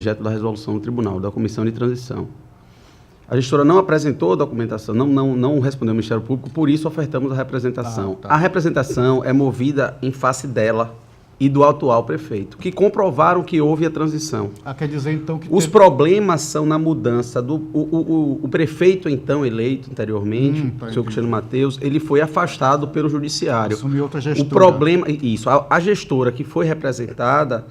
objeto da resolução do tribunal, da comissão de transição. A gestora não apresentou a documentação, não respondeu ao Ministério Público, por isso ofertamos a representação. A representação é movida em face dela e do atual prefeito, que comprovaram que houve a transição. Quer dizer, então, que os problemas são na mudança do... O prefeito, então, eleito anteriormente, o senhor Cristiano Matheus, ele foi afastado pelo judiciário. Assumiu outra gestora. O problema... Isso, a gestora que foi representada,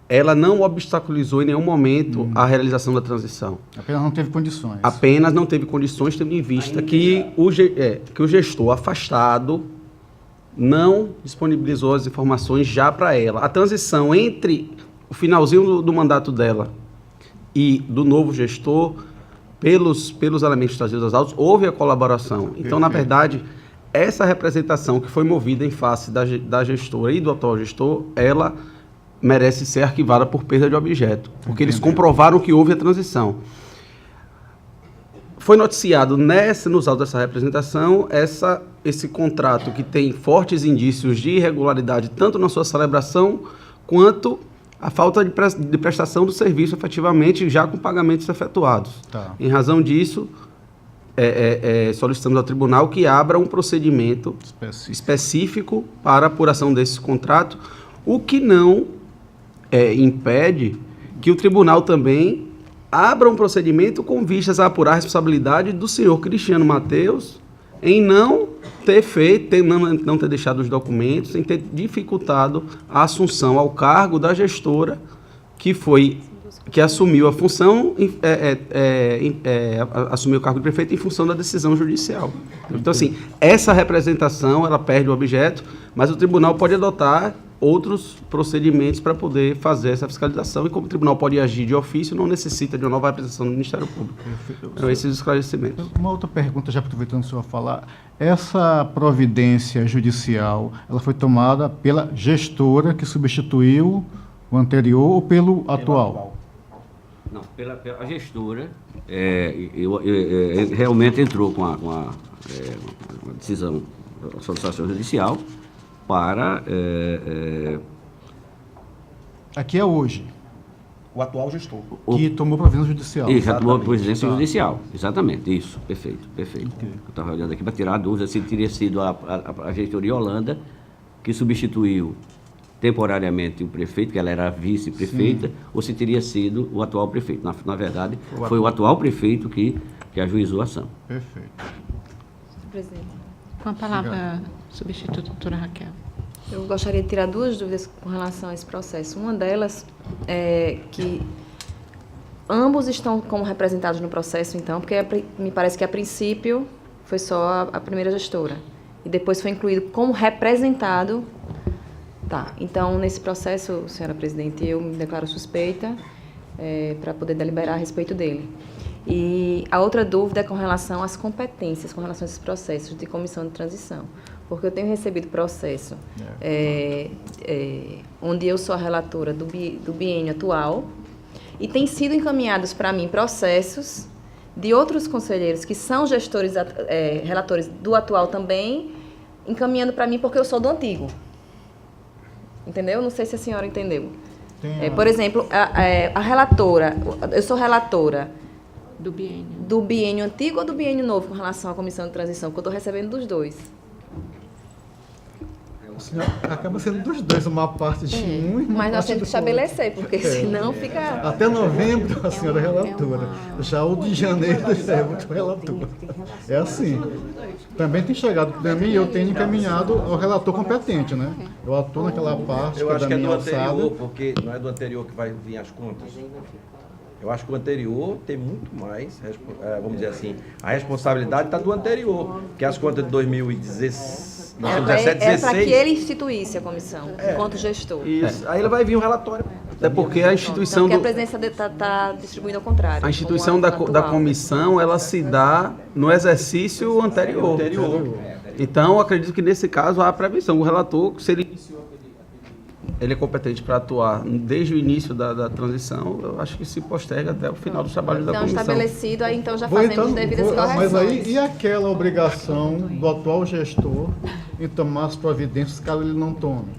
ela não obstaculizou em nenhum momento a realização da transição. Apenas não teve condições. Apenas não teve condições, tendo em vista que o gestor afastado não disponibilizou as informações já para ela. A transição entre o finalzinho do mandato dela e do novo gestor, pelos elementos trazidos aos autos, houve a colaboração. Então, na verdade, essa representação que foi movida em face da gestora e do atual gestor, ela merece ser arquivada por perda de objeto, porque eles comprovaram que houve a transição. Foi noticiado nos autos dessa representação esse contrato que tem fortes indícios de irregularidade, tanto na sua celebração, quanto a falta de prestação do serviço efetivamente, já com pagamentos efetuados. Em razão disso, solicitamos ao tribunal que abra um procedimento específico para a apuração desse contrato, o que não impede que o tribunal também abra um procedimento com vistas a apurar a responsabilidade do senhor Cristiano Matheus em não ter feito, não ter deixado os documentos, em ter dificultado a assunção ao cargo da gestora que assumiu a função, assumiu o cargo de prefeito em função da decisão judicial. Então, assim, essa representação, ela perde o objeto, mas o tribunal pode adotar outros procedimentos para poder fazer essa fiscalização, e como o tribunal pode agir de ofício, não necessita de uma nova representação do Ministério Público. Então, esses esclarecimentos. Uma outra pergunta, já aproveitando o senhor falar, essa providência judicial, ela foi tomada pela gestora que substituiu o anterior ou pelo atual? Não, a gestora realmente entrou com a decisão, a solicitação judicial, para... Aqui é hoje. O atual gestor. Que tomou providência judicial. Isso, já tomou providência judicial. Exatamente, isso. Perfeito. Okay. Eu estava olhando aqui para tirar a dúvida se teria sido a gestoria Holanda que substituiu temporariamente o prefeito, que ela era vice-prefeita, ou se teria sido o atual prefeito. Na verdade, foi o atual prefeito que ajuizou a ação. Perfeito. Presidente. Com a palavra, substituta, doutora Raquel. Eu gostaria de tirar duas dúvidas com relação a esse processo. Uma delas é que ambos estão como representados no processo, então, porque me parece que, a princípio, foi só a primeira gestora. E depois foi incluído como representado. Tá, então, nesse processo, senhora presidente, eu me declaro suspeita para poder deliberar a respeito dele. E a outra dúvida é com relação às competências, com relação a esses processos de comissão de transição. Porque eu tenho recebido processo onde eu sou a relatora do biênio atual e tem sido encaminhados para mim processos de outros conselheiros que são gestores, relatores do atual também, encaminhando para mim porque eu sou do antigo. Entendeu? Não sei se a senhora entendeu. Por exemplo, a relatora, eu sou relatora do biênio antigo ou do biênio novo com relação à comissão de transição, que eu estou recebendo dos dois. Acaba sendo dos dois, uma parte de um e uma mas nós parte temos que estabelecer, porque senão fica... Até novembro a senhora é relatora. Já o de janeiro é muito relator. É assim. Também tem chegado para mim e eu tenho encaminhado ao relator competente, né? Eu atuo naquela parte eu acho que é do alçada. anterior, porque não é do anterior que vai vir as contas. Eu acho que o anterior tem muito mais, vamos dizer assim, a responsabilidade está do anterior, que as contas de 2017, 2017, É para que ele instituísse a comissão, enquanto gestor. Isso. Aí ele vai vir um relatório. Até porque a instituição... Então, porque a presidência está distribuindo ao contrário. A instituição da comissão, ela se dá no exercício anterior. Então, acredito que nesse caso há a previsão. O relator, se ele é competente para atuar desde o início da transição, eu acho que se posterga até o final do trabalho da comissão. Então, estabelecido, aí então já fazemos devidas correções. Mas aí, e aquela obrigação do atual gestor em tomar as providências caso ele não tome?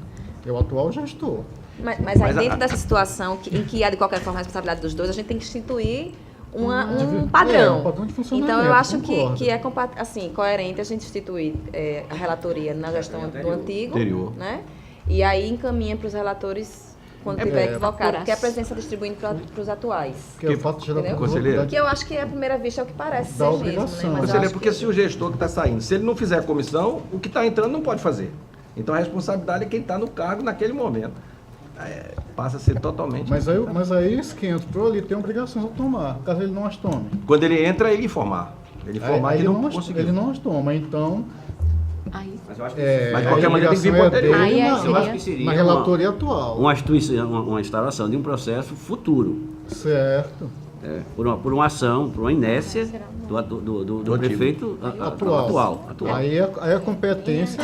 É o atual gestor. Mas aí Mas dentro dessa situação, em que há de qualquer forma a responsabilidade dos dois, a gente tem que instituir um padrão. Um padrão de funcionamento, Então eu acho concordo. que é assim, coerente a gente instituir a relatoria na gestão do antigo, Anterior. né? E aí encaminha para os relatores quando tiver equivocado, porque é a presença distribuindo para os atuais. Porque o fato de gerar Entendeu? Conselheira. Que eu acho que à primeira vista é o que parece Da ser mesmo, né? obrigação. Mas eu Conselheiro, acho porque que- se o gestor que está saindo, se ele não fizer a comissão, o que está entrando não pode fazer. Então a responsabilidade é quem está no cargo naquele momento. Passa a ser totalmente. Mas aí esse que entrou ali tem obrigações a tomar, caso ele não as tome. Quando ele entra, ele informar. Ele informar Aí que ele não não as- conseguiu. ele não as toma, então Aí, Mas eu acho que, Mas de a qualquer maneira tem que vir obrigação pro anterior. Aí é- na, seria- eu acho que seria na relatoria atual. uma instalação de um processo futuro. Certo. Por uma ação, por uma inércia do prefeito atual. Aí a competência.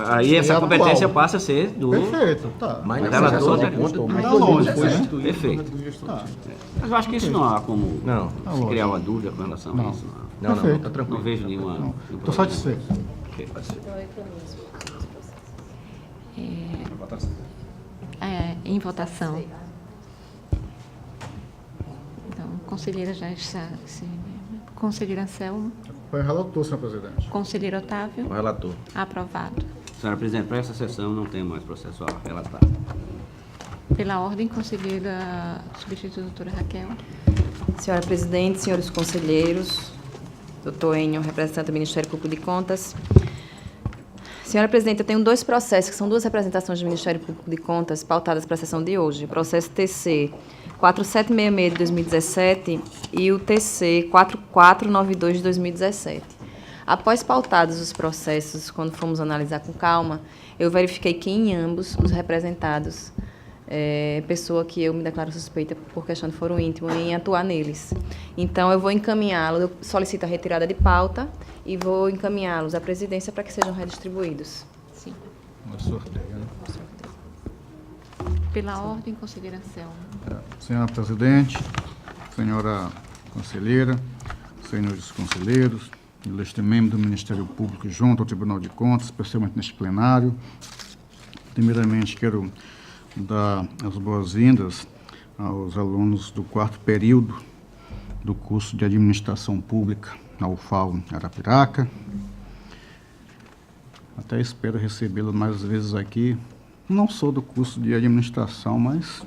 Aí essa é competência atual. passa a ser do Perfeito, tá. Mas Mas na ela prestação toda- de conta, Mas tá lógico, né? perfeito. Tá. Mas eu acho que isso não há como Não. se criar uma dúvida com relação a isso. Não, Não, Perfeito. tá tranquilo. não vejo nenhuma. nenhum Estou problema. satisfeito. Ok. em votação. Então, conselheira já está. Conselheiro Anselmo. Foi o relator, senhor presidente. Conselheiro Otávio. O relator. Aprovado. Senhora Presidente, para essa sessão não tem mais processo a relatar. Pela ordem, conselheira substituta doutora Raquel. Senhora Presidente, senhores conselheiros, doutor Enio, representante do Ministério Público de Contas. Senhora Presidente, eu tenho dois processos, que são duas representações do Ministério Público de Contas pautadas para a sessão de hoje. O processo TC 4766 de 2017 e o TC 4492 de 2017. Após pautados os processos, quando fomos analisar com calma, eu verifiquei que em ambos os representados pessoa que eu me declaro suspeita por questão de foro íntimo em atuar neles. Então, eu vou encaminhá-lo, eu solicito a retirada de pauta e vou encaminhá-los à presidência para que sejam redistribuídos. Sim. No sorteio, né? Pela ordem, conselheira Anselmo. Senhora Presidente, senhora conselheira, senhores conselheiros, ilustre membro do Ministério Público junto ao Tribunal de Contas, especialmente neste plenário. Primeiramente, quero dar as boas-vindas aos alunos do 4º período do curso de Administração Pública na UFAL Arapiraca. Até espero recebê-lo mais vezes aqui. Não sou do curso de Administração, mas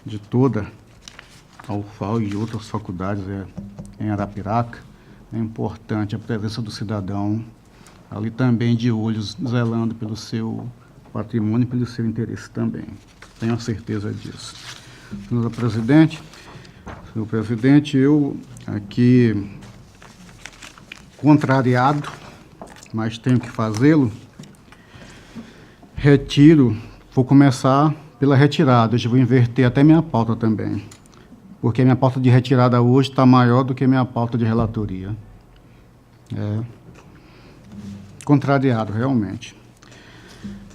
de toda a UFAL e de outras faculdades em Arapiraca. É importante a presença do cidadão ali também de olhos, zelando pelo seu patrimônio e pelo seu interesse também. Tenho a certeza disso. Senhor presidente, eu aqui contrariado, mas tenho que fazê-lo, vou começar pela retirada, hoje vou inverter até minha pauta também, porque a minha pauta de retirada hoje está maior do que a minha pauta de relatoria. Contrariado, realmente.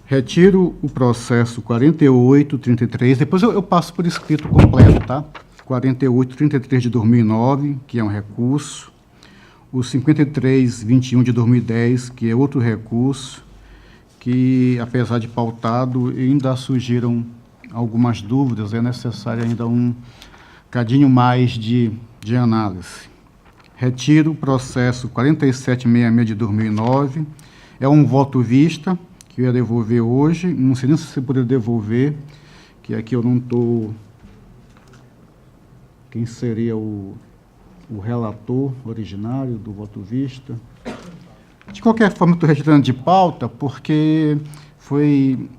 Retiro o processo 4833, depois eu passo por escrito completo, tá? 4833 de 2009, que é um recurso, o 5321 de 2010, que é outro recurso, que, apesar de pautado, ainda surgiram algumas dúvidas, é necessário ainda um cadinho mais de análise. Retiro o processo 4766 de 2009, é um voto vista, que eu ia devolver hoje, não sei nem se você poderia devolver, que aqui eu não estou... Quem seria o relator originário do voto vista? De qualquer forma, estou retirando de pauta, porque foi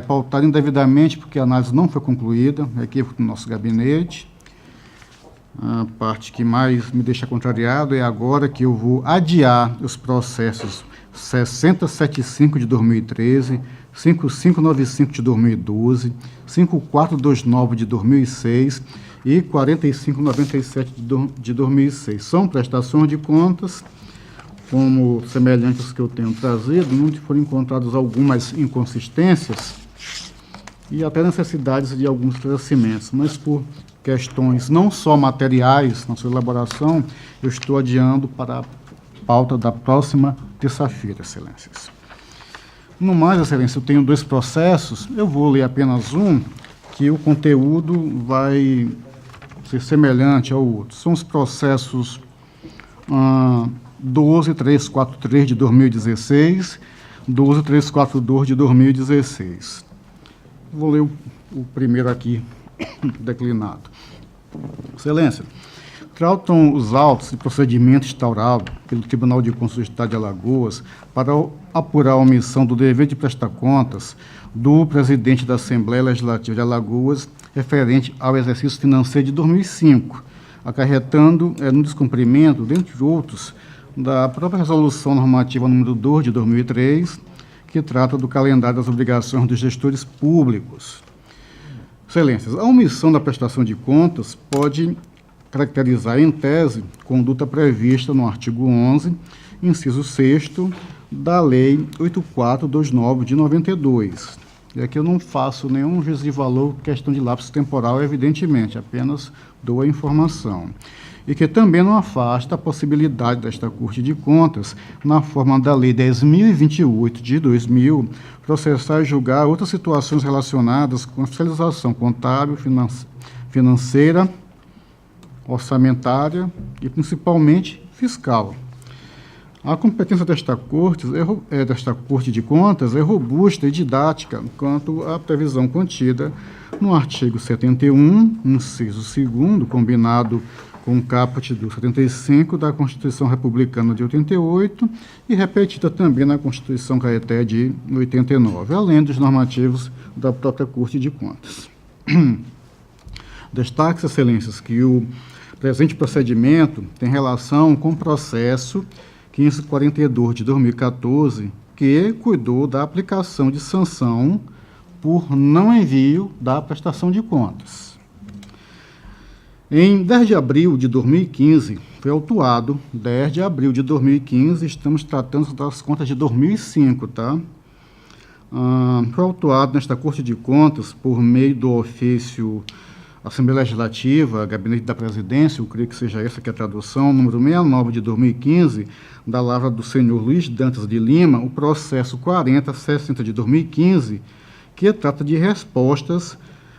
pautado indevidamente, porque a análise não foi concluída, aqui no nosso gabinete. A parte que mais me deixa contrariado é agora que eu vou adiar os processos 6075 de 2013, 5595 de 2012, 5429 de 2006 e 4597 de 2006. São prestações de contas, como semelhantes que eu tenho trazido, onde foram encontradas algumas inconsistências e até necessidades de alguns esclarecimentos, mas por questões não só materiais na sua elaboração, eu estou adiando para a pauta da próxima terça-feira, excelências. No mais, Excelência, eu tenho 2 processos, eu vou ler apenas um, que o conteúdo vai ser semelhante ao outro. São os processos 12343 de 2016, 12342 de 2016. Vou ler o primeiro aqui, declinado. Excelência, tratam os autos de procedimento instaurado pelo Tribunal de Contas do Estado de Alagoas para apurar a omissão do dever de prestar contas do presidente da Assembleia Legislativa de Alagoas referente ao exercício financeiro de 2005, acarretando no descumprimento, dentre outros, da própria Resolução Normativa número 2 de 2003, que trata do calendário das obrigações dos gestores públicos. Excelências, a omissão da prestação de contas pode caracterizar, em tese, conduta prevista no artigo 11, inciso 6º, da Lei 8429 de 92. E aqui eu não faço nenhum juízo de valor, questão de lapso temporal, evidentemente, apenas dou a informação. E que também não afasta a possibilidade desta Corte de Contas, na forma da Lei 10.028 de 2000, processar e julgar outras situações relacionadas com a fiscalização contábil, financeira, orçamentária e, principalmente, fiscal. A competência desta Corte de Contas é robusta e didática quanto à previsão contida no artigo 71, inciso 2º, combinado com o caput do 75 da Constituição Republicana de 88 e repetida também na Constituição Caeté de 89, além dos normativos da própria Corte de Contas. Destaque, Excelências, que o presente procedimento tem relação com o processo 1542 de 2014, que cuidou da aplicação de sanção por não envio da prestação de contas. Em 10 de abril de 2015, foi autuado, 10 de abril de 2015, estamos tratando das contas de 2005, tá? Foi autuado nesta Corte de Contas, por meio do ofício Assembleia Legislativa, Gabinete da Presidência, eu creio que seja essa que é a tradução, número 69 de 2015, da lavra do senhor Luiz Dantas de Lima, o processo 4060 de 2015, que trata de respostas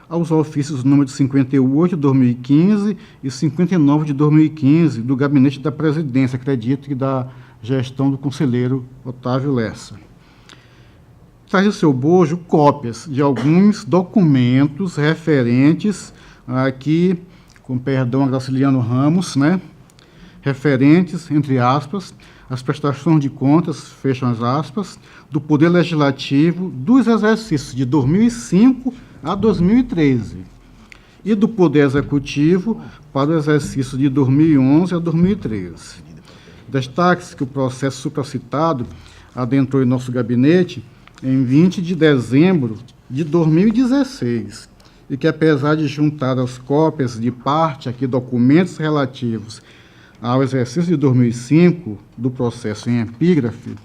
aos ofícios número 58 de 2015 e 59 de 2015, do Gabinete da Presidência, acredito que da gestão do conselheiro Otávio Lessa. Traz o seu bojo cópias de alguns documentos referentes aqui, com perdão a Graciliano Ramos, né? Referentes, entre aspas, as prestações de contas, fecham as aspas, do Poder Legislativo dos exercícios de 2005 a 2013 e do Poder Executivo para o exercício de 2011 a 2013. Destaque-se que o processo supracitado adentrou em nosso gabinete em 20 de dezembro de 2016 e que, apesar de juntar as cópias de parte aqui documentos relativos ao exercício de 2005 do processo em epígrafe,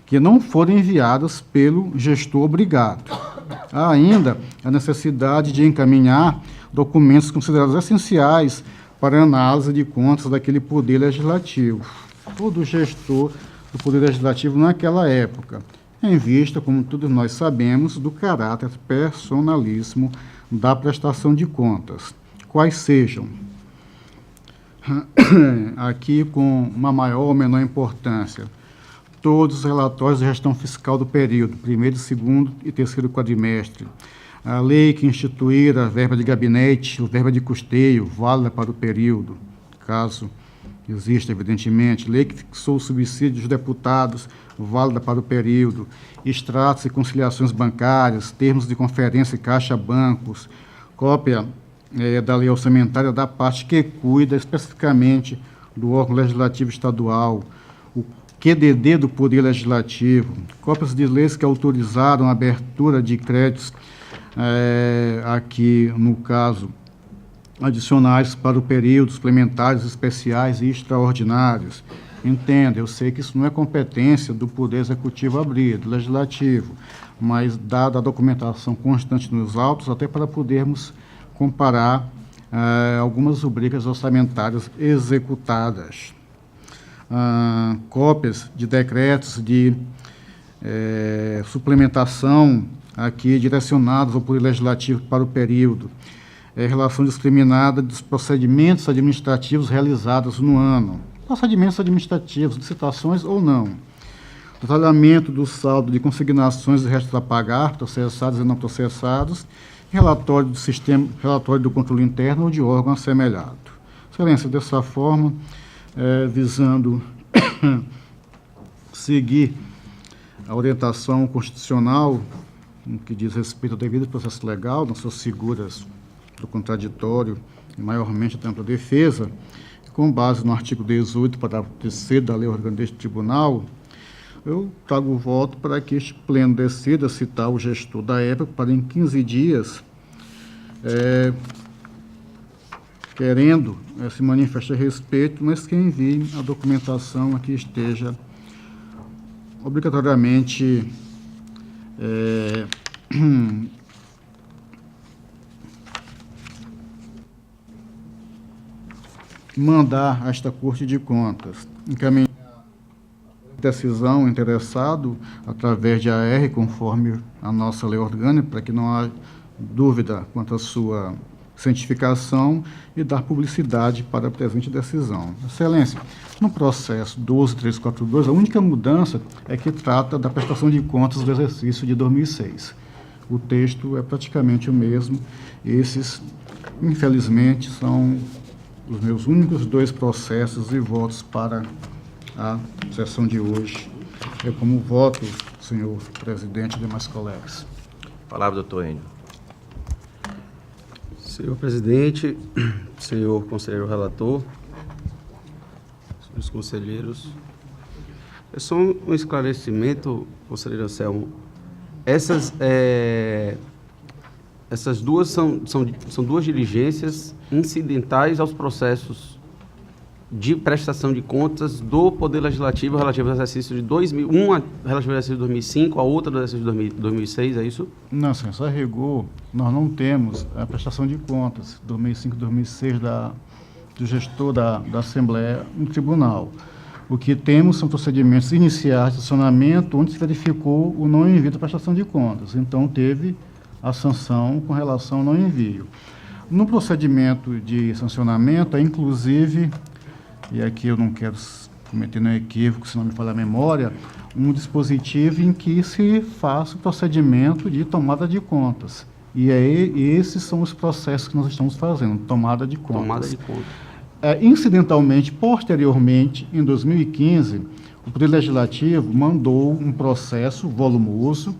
que não foram enviadas pelo gestor obrigado. Há ainda a necessidade de encaminhar documentos considerados essenciais para a análise de contas daquele Poder Legislativo, ou do gestor do Poder Legislativo naquela época, em vista, como todos nós sabemos, do caráter personalíssimo da prestação de contas, quais sejam, aqui com uma maior ou menor importância, todos os relatórios de gestão fiscal do período, primeiro, segundo e terceiro quadrimestre, a lei que instituir a verba de gabinete, a verba de custeio, válida para o período, caso exista, evidentemente, lei que fixou o subsídio dos deputados, válida para o período, extratos e conciliações bancárias, termos de conferência e caixa-bancos, cópia da lei orçamentária da parte que cuida especificamente do órgão legislativo estadual, o QDD do Poder Legislativo, cópias de leis que autorizaram a abertura de créditos, aqui no caso, adicionais para o período, suplementares, especiais e extraordinários. Entenda, eu sei que isso não é competência do Poder Executivo abrir, do Legislativo, mas dada a documentação constante nos autos, até para podermos comparar algumas rubricas orçamentárias executadas. Cópias de decretos de suplementação aqui direcionados ao Poder Legislativo para o período, relação discriminada dos procedimentos administrativos realizados no ano, procedimentos administrativos, licitações ou não, detalhamento do saldo de consignações e restos a pagar, processados e não processados, relatório do sistema, relatório do controle interno ou de órgão assemelhado. Excelência, dessa forma, visando seguir a orientação constitucional no que diz respeito ao devido processo legal, nas suas figuras do contraditório e maiormente da ampla defesa, com base no artigo 18, parágrafo 3º da Lei Orgânica deste Tribunal, eu trago o voto para que este pleno decida citar o gestor da época para em 15 dias, querendo se manifestar a respeito, mas que envie a documentação a que esteja obrigatoriamente mandar a esta Corte de Contas, encaminhar a decisão interessado através de AR, conforme a nossa lei orgânica, para que não haja dúvida quanto à sua cientificação e dar publicidade para a presente decisão. Excelência, no processo 12342, a única mudança é que trata da prestação de contas do exercício de 2006. O texto é praticamente o mesmo. Esses, infelizmente, são os meus únicos 2 processos e votos para a sessão de hoje. Eu, como voto, senhor presidente e demais colegas. Palavra, doutor Enio. Senhor presidente, senhor conselheiro relator, senhores conselheiros, é só um esclarecimento, conselheiro Anselmo. Essas duas são 2 diligências incidentais aos processos de prestação de contas do Poder Legislativo relativo ao exercício de 2000, uma relativa ao exercício de 2005, a outra do exercício de 2006, é isso? Não, senhor, só a rigor, nós não temos a prestação de contas 2005 e 2006 do gestor da Assembleia no tribunal. O que temos são procedimentos iniciais de sancionamento, onde se verificou o não envio da prestação de contas. Então, teve a sanção com relação ao não envio. No procedimento de sancionamento, inclusive, e aqui eu não quero cometer nenhum equívoco, se não me falha a memória, um dispositivo em que se faça o procedimento de tomada de contas. E esses são os processos que nós estamos fazendo, tomada de contas. Tomada de contas. Incidentalmente, posteriormente, em 2015, o Poder Legislativo mandou um processo volumoso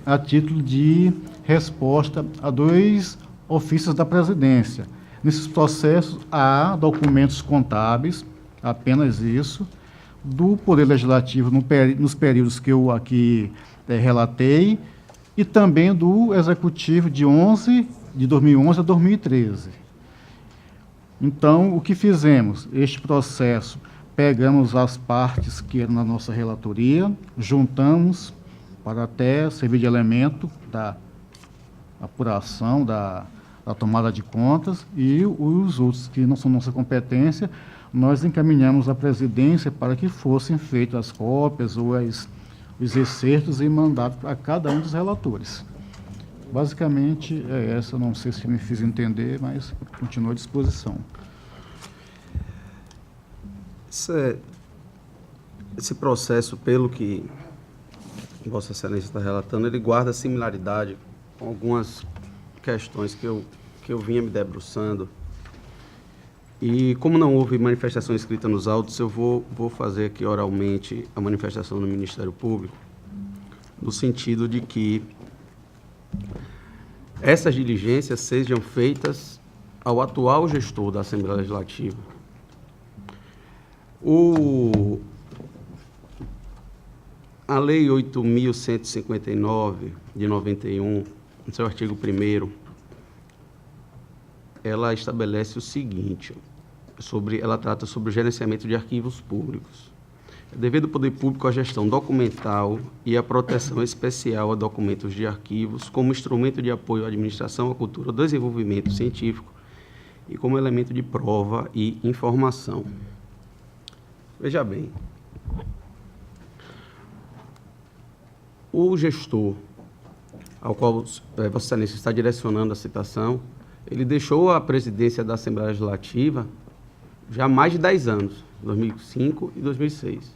a título de resposta a 2 ofícios da presidência. Nesses processos, há documentos contábeis, apenas isso, do Poder Legislativo nos períodos que eu aqui relatei, e também do Executivo de 2011 a 2013. Então, o que fizemos? Este processo, pegamos as partes que eram na nossa relatoria, juntamos para até servir de elemento da apuração da tomada de contas, e os outros que não são nossa competência, nós encaminhamos à presidência para que fossem feitas as cópias ou os excertos e mandados a cada um dos relatores. Basicamente é essa, não sei se me fiz entender, mas continuo à disposição. Esse processo, pelo que Vossa Excelência está relatando, ele guarda similaridade com algumas questões que eu vinha me debruçando. E como não houve manifestação escrita nos autos, eu vou fazer aqui oralmente a manifestação do Ministério Público, no sentido de que essas diligências sejam feitas ao atual gestor da Assembleia Legislativa. A Lei 8.159, de 91, no seu artigo 1º, ela estabelece o seguinte, ela trata sobre o gerenciamento de arquivos públicos. É dever do poder público a gestão documental e a proteção especial a documentos de arquivos como instrumento de apoio à administração, à cultura, ao desenvolvimento científico e como elemento de prova e informação. Veja bem, o gestor, ao qual Vossa Excelência está direcionando a citação, ele deixou a presidência da Assembleia Legislativa já há mais de 10 anos, 2005 e 2006.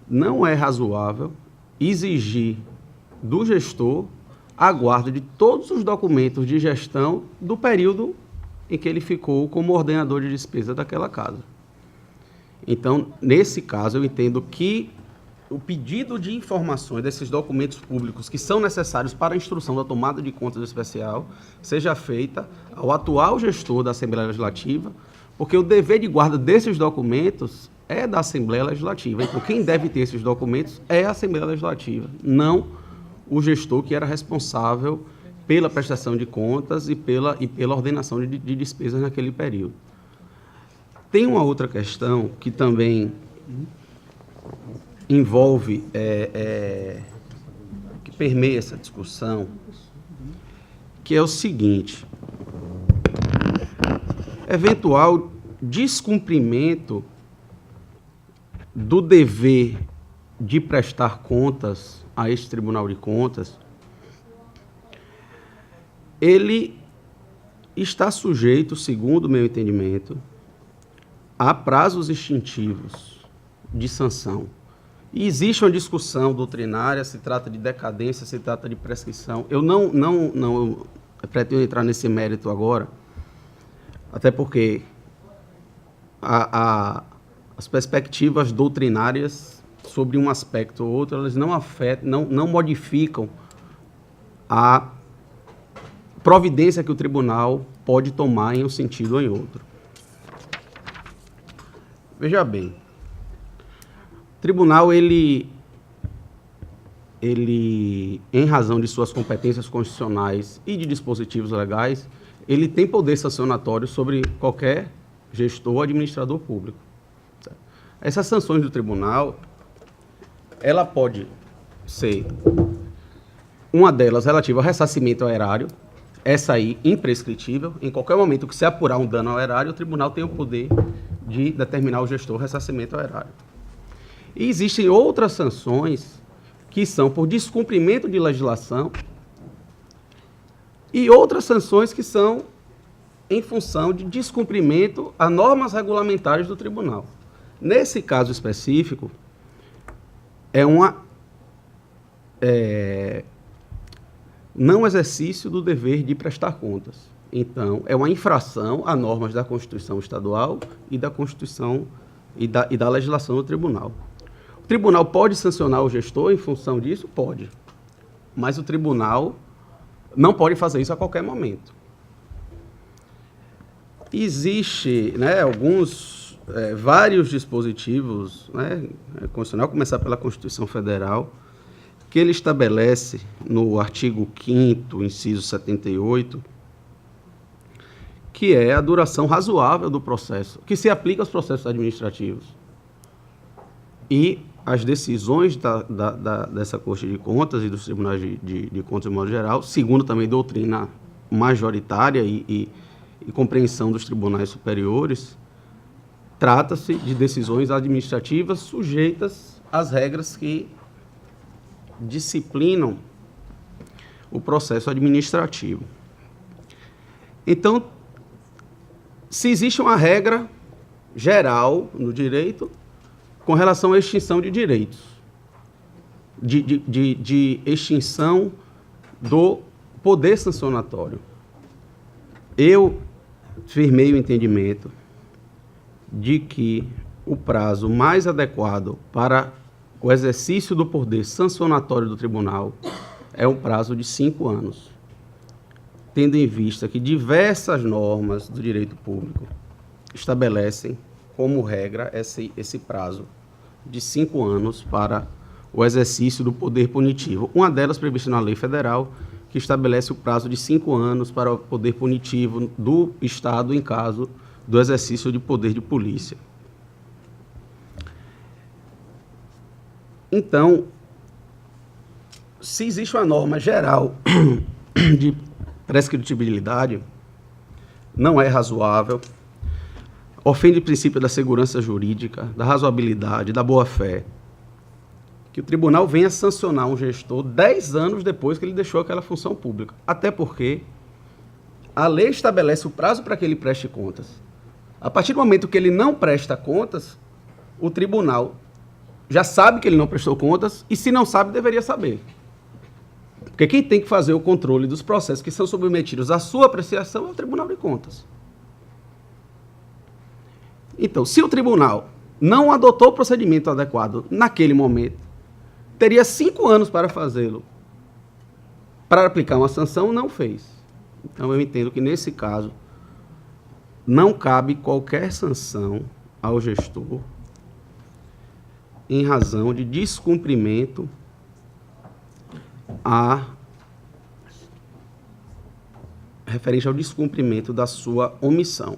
Não é razoável exigir do gestor a guarda de todos os documentos de gestão do período em que ele ficou como ordenador de despesa daquela casa. Então, nesse caso, eu entendo que o pedido de informações desses documentos públicos que são necessários para a instrução da tomada de contas especial seja feita ao atual gestor da Assembleia Legislativa, porque o dever de guarda desses documentos é da Assembleia Legislativa. Então, quem deve ter esses documentos é a Assembleia Legislativa, não o gestor que era responsável pela prestação de contas e pela ordenação de despesas naquele período. Tem uma outra questão que também envolve, que permeia essa discussão, que é o seguinte: eventual descumprimento do dever de prestar contas a este Tribunal de Contas, ele está sujeito, segundo o meu entendimento, a prazos extintivos de sanção. E existe uma discussão doutrinária, se trata de decadência, se trata de prescrição. Eu não pretendo entrar nesse mérito agora, até porque as perspectivas doutrinárias sobre um aspecto ou outro, elas não afetam, não modificam a providência que o tribunal pode tomar em um sentido ou em outro. Veja bem, o tribunal, ele, em razão de suas competências constitucionais e de dispositivos legais, ele tem poder sancionatório sobre qualquer gestor ou administrador público. Certo? Essas sanções do tribunal, ela pode ser, uma delas relativa ao ressarcimento ao erário, essa aí imprescritível. Em qualquer momento que se apurar um dano ao erário, o tribunal tem o poder de determinar ao gestor ressarcimento ao erário. E existem outras sanções que são por descumprimento de legislação e outras sanções que são em função de descumprimento a normas regulamentares do tribunal. Nesse caso específico, não exercício do dever de prestar contas. Então, é uma infração a normas da Constituição Estadual e da Constituição e da legislação do tribunal. O tribunal pode sancionar o gestor em função disso? Pode. Mas o tribunal não pode fazer isso a qualquer momento. Existe, vários dispositivos, constitucional, começar pela Constituição Federal, que ele estabelece no artigo 5º, inciso 78, que é a duração razoável do processo, que se aplica aos processos administrativos. E as decisões dessa Corte de Contas e dos tribunais de contas de modo geral, segundo também doutrina majoritária e compreensão dos tribunais superiores, trata-se de decisões administrativas sujeitas às regras que disciplinam o processo administrativo. Então, se existe uma regra geral no direito com relação à extinção de direitos, de extinção do poder sancionatório, eu firmei o entendimento de que o prazo mais adequado para o exercício do poder sancionatório do tribunal é um prazo de 5 anos, tendo em vista que diversas normas do direito público estabelecem como regra esse prazo de 5 anos para o exercício do poder punitivo. Uma delas prevista na lei federal, que estabelece o prazo de 5 anos para o poder punitivo do Estado em caso do exercício de poder de polícia. Então, se existe uma norma geral de prescritibilidade, não é razoável, ofende o princípio da segurança jurídica, da razoabilidade, da boa-fé, que o tribunal venha sancionar um gestor 10 anos depois que ele deixou aquela função pública. Até porque a lei estabelece o prazo para que ele preste contas. A partir do momento que ele não presta contas, o tribunal já sabe que ele não prestou contas e, se não sabe, deveria saber. Porque quem tem que fazer o controle dos processos que são submetidos à sua apreciação é o Tribunal de Contas. Então, se o tribunal não adotou o procedimento adequado naquele momento, teria 5 anos para fazê-lo. Para aplicar uma sanção, não fez. Então, eu entendo que, nesse caso, não cabe qualquer sanção ao gestor em razão de descumprimento referente ao descumprimento da sua omissão.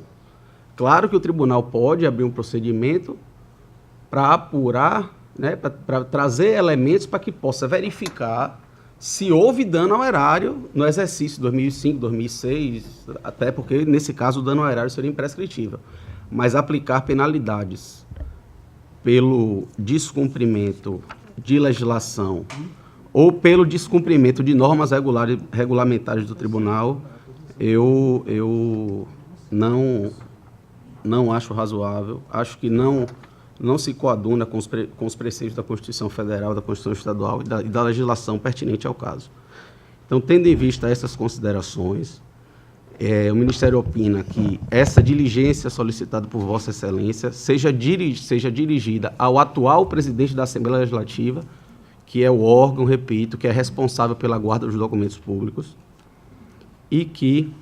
Claro que o tribunal pode abrir um procedimento para apurar, né, para trazer elementos para que possa verificar se houve dano ao erário no exercício 2005, 2006, até porque, nesse caso, o dano ao erário seria imprescritível. Mas aplicar penalidades pelo descumprimento de legislação ou pelo descumprimento de normas regulamentares do tribunal, eu não acho razoável, acho que não se coaduna com os preceitos da Constituição Federal, da Constituição Estadual e da legislação pertinente ao caso. Então, tendo em vista essas considerações, o Ministério opina que essa diligência solicitada por Vossa Excelência seja dirigida ao atual presidente da Assembleia Legislativa, que é o órgão, repito, que é responsável pela guarda dos documentos públicos, e que,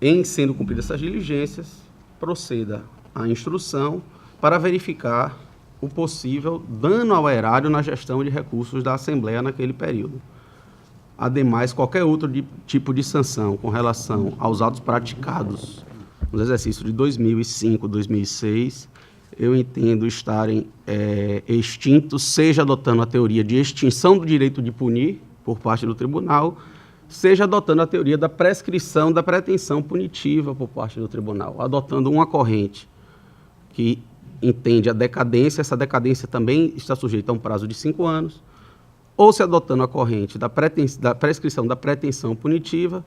em sendo cumpridas essas diligências, proceda à instrução para verificar o possível dano ao erário na gestão de recursos da Assembleia naquele período. Ademais, qualquer outro tipo de sanção com relação aos atos praticados nos exercícios de 2005, 2006, eu entendo estarem extintos, seja adotando a teoria de extinção do direito de punir por parte do tribunal, seja adotando a teoria da prescrição da pretensão punitiva por parte do tribunal, adotando uma corrente que entende a decadência, essa decadência também está sujeita a um prazo de 5 anos, ou se adotando a corrente da prescrição da pretensão punitiva,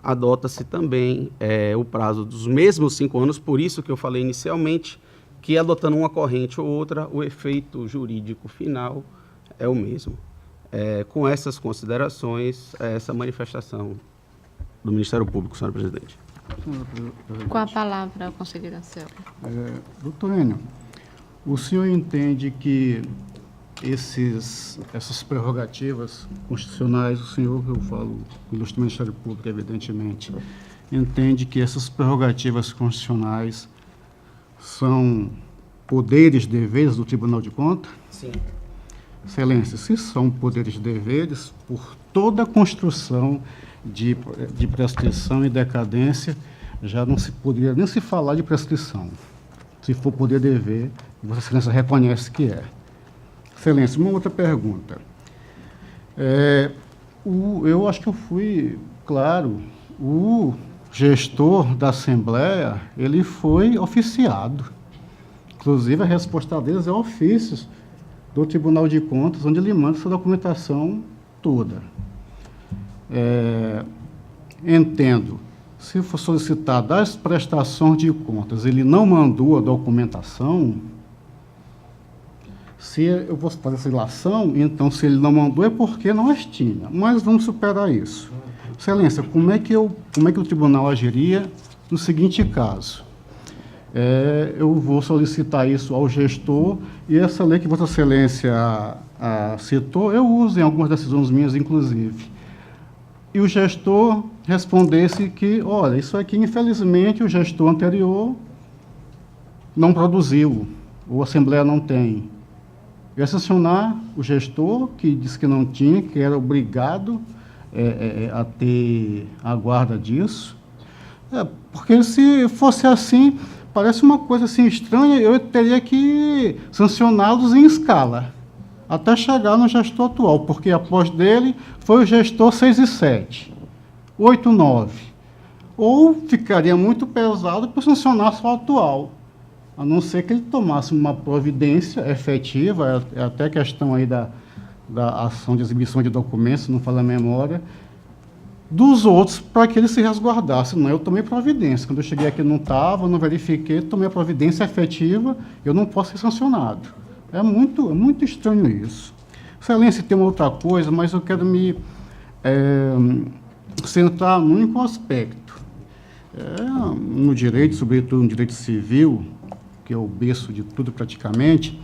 adota-se também o prazo dos mesmos 5 anos, por isso que eu falei inicialmente, que adotando uma corrente ou outra, o efeito jurídico final é o mesmo. Com essas considerações, essa manifestação do Ministério Público, senhora presidente. Com a palavra, o conselheiro Anselmo. Doutor Enio, o senhor entende que essas prerrogativas constitucionais, o senhor, eu falo, o ilustre Ministério Público, evidentemente, entende que essas prerrogativas constitucionais são poderes, deveres do Tribunal de Contas? Sim. Excelência, se são poderes e deveres, por toda a construção de prescrição e decadência, já não se poderia nem se falar de prescrição. Se for poder dever, Vossa Excelência reconhece que é. Excelência, uma outra pergunta. Eu acho que eu fui claro, o gestor da Assembleia, ele foi oficiado. Inclusive, a resposta deles é ofícios do Tribunal de Contas, onde ele manda essa documentação toda. Entendo, se for solicitada as prestações de contas, ele não mandou a documentação, se eu vou fazer essa ilação, então, se ele não mandou, é porque não as tinha. Mas vamos superar isso. Excelência, como é que o tribunal agiria no seguinte caso? Eu vou solicitar isso ao gestor, e essa lei que Vossa Excelência citou, eu uso em algumas decisões minhas, inclusive. E o gestor respondesse que, olha, isso aqui, infelizmente, o gestor anterior não produziu, ou a Assembleia não tem. Eu ia sancionar o gestor, que disse que não tinha, que era obrigado a ter a guarda disso. Porque se fosse assim, parece uma coisa assim estranha, eu teria que sancioná-los em escala, até chegar no gestor atual, porque após dele foi o gestor 6 e 7, 8 e 9. Ou ficaria muito pesado para sancionar só o atual. a não ser que ele tomasse uma providência efetiva, é até questão aí da ação de exibição de documentos, não falo a memória, dos outros para que ele se resguardasse. Não, eu tomei providência. Quando eu cheguei aqui não estava, não verifiquei, tomei a providência efetiva, eu não posso ser sancionado. É muito estranho isso. Excelência, tem uma outra coisa, mas eu quero me centrar num único aspecto. No direito, sobretudo no direito civil, que é o berço de tudo praticamente,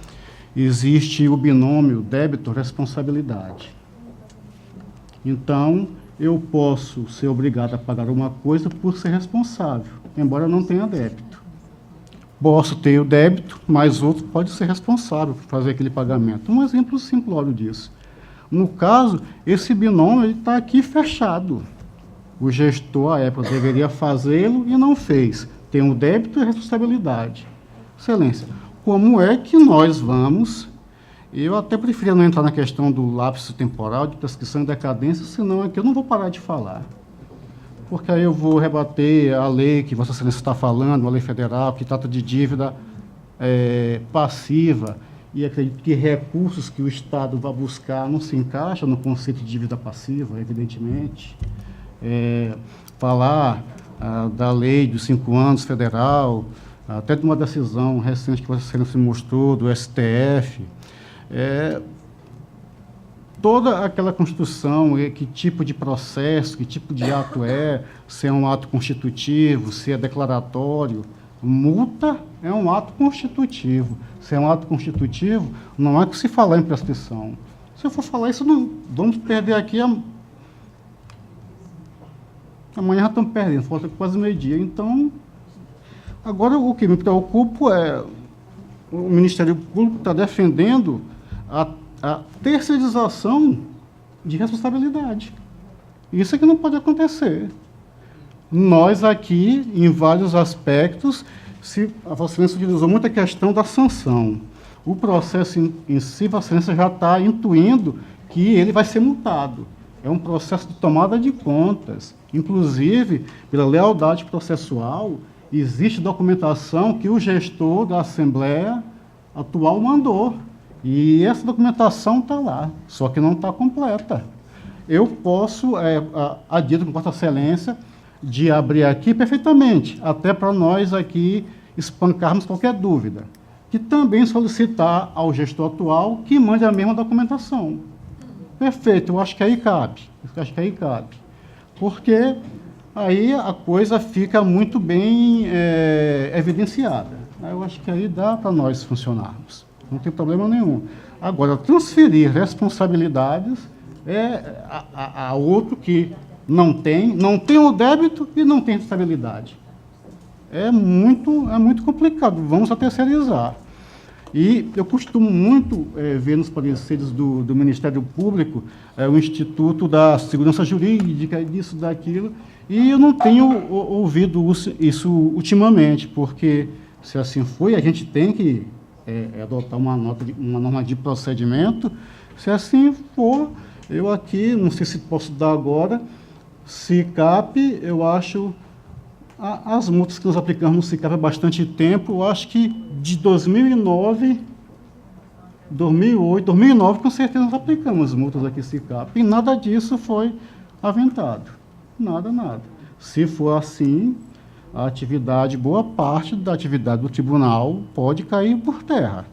existe o binômio débito-responsabilidade. Então, eu posso ser obrigado a pagar uma coisa por ser responsável, embora eu não tenha débito. Posso ter o débito, mas outro pode ser responsável por fazer aquele pagamento. Um exemplo simplório disso. No caso, esse binômio está aqui fechado. O gestor, à época, deveria fazê-lo e não fez. Tem o débito e a responsabilidade. Excelência, como é que nós vamos... Eu até preferia não entrar na questão do lapso temporal, de prescrição e decadência, senão aqui eu não vou parar de falar. Porque aí eu vou rebater a lei que Vossa Excelência está falando, a lei federal, que trata de dívida passiva, e acredito que recursos que o Estado vai buscar não se encaixam no conceito de dívida passiva, evidentemente. Falar da lei dos 5 anos federal, até de uma decisão recente que Vossa Excelência mostrou, do STF, toda aquela construção, que tipo de processo, que tipo de ato se é um ato constitutivo, se é declaratório. Multa é um ato constitutivo. Se é um ato constitutivo, não é que se falar em prescrição. Se eu for falar isso, não, vamos perder aqui amanhã já estamos perdendo, falta quase meio-dia. Então, agora o que me preocupa é o Ministério Público está defendendo a terceirização de responsabilidade. Isso é que não pode acontecer. Nós aqui, em vários aspectos, a Vossa Excelência utilizou muito a questão da sanção. O processo em si, Vossa Excelência já está intuindo que ele vai ser multado. É um processo de tomada de contas. Inclusive, pela lealdade processual, existe documentação que o gestor da Assembleia atual mandou. E essa documentação está lá, só que não está completa. Eu posso, adito com Vossa Excelência, de abrir aqui perfeitamente, até para nós aqui espancarmos qualquer dúvida, que também solicitar ao gestor atual que mande a mesma documentação. Perfeito, eu acho que aí cabe. Porque aí a coisa fica muito bem evidenciada. Eu acho que aí dá para nós funcionarmos. Não tem problema nenhum. Agora, transferir responsabilidades a outro que não tem o débito e não tem responsabilidade. É muito complicado. Vamos a terceirizar. E eu costumo muito ver nos pareceres do Ministério Público o Instituto da Segurança Jurídica, disso, daquilo, e eu não tenho ouvido isso ultimamente, porque, se assim foi, a gente tem que adotar uma norma de procedimento. Se assim for, eu aqui, não sei se posso dar agora, SICAP, eu acho, as multas que nós aplicamos no SICAP há bastante tempo, eu acho que de 2009, 2009, com certeza nós aplicamos multas aqui no SICAP, e nada disso foi aventado. Nada. Se for assim, a atividade, boa parte da atividade do tribunal pode cair por terra.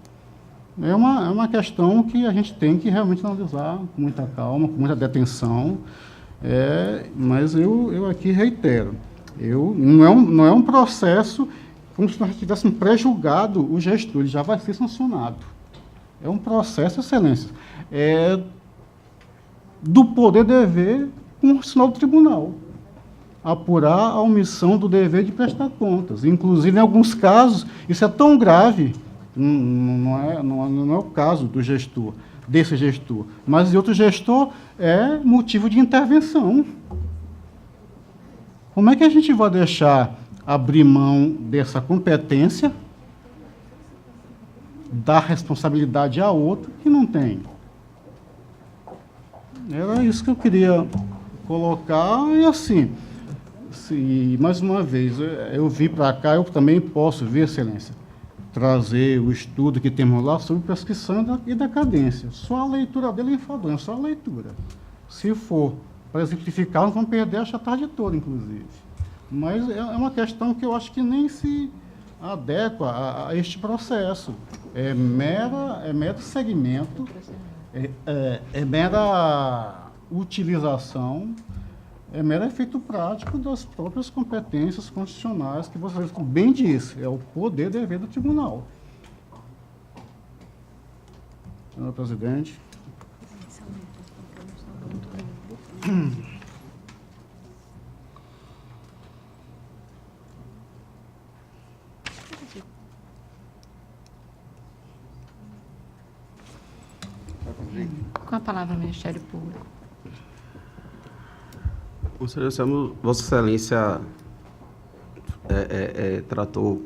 É uma questão que a gente tem que realmente analisar com muita calma, com muita detenção, mas eu aqui reitero, não é um processo como se nós tivéssemos pré-julgado o gestor, ele já vai ser sancionado. É um processo, Excelência, do poder-dever constitucional do tribunal. Apurar a omissão do dever de prestar contas. Inclusive, em alguns casos, isso é tão grave, não é o caso do gestor, desse gestor, mas de outro gestor é motivo de intervenção. Como é que a gente vai deixar abrir mão dessa competência, dar responsabilidade a outro que não tem? Era isso que eu queria colocar, e assim... Mais uma vez, eu vim para cá, eu também posso ver, Excelência, trazer o estudo que temos lá sobre prescrição e decadência. Só a leitura dele é enfadonha, só a leitura. Se for para exemplificar, nós vamos perder essa tarde toda, inclusive. Mas é uma questão que eu acho que nem se adequa a este processo. É mero segmento, é mera utilização, é mero efeito prático das próprias competências constitucionais que você bem disse, é o poder e dever do tribunal. Senhor presidente. Com a palavra, Ministério Público. Vossa Excelência tratou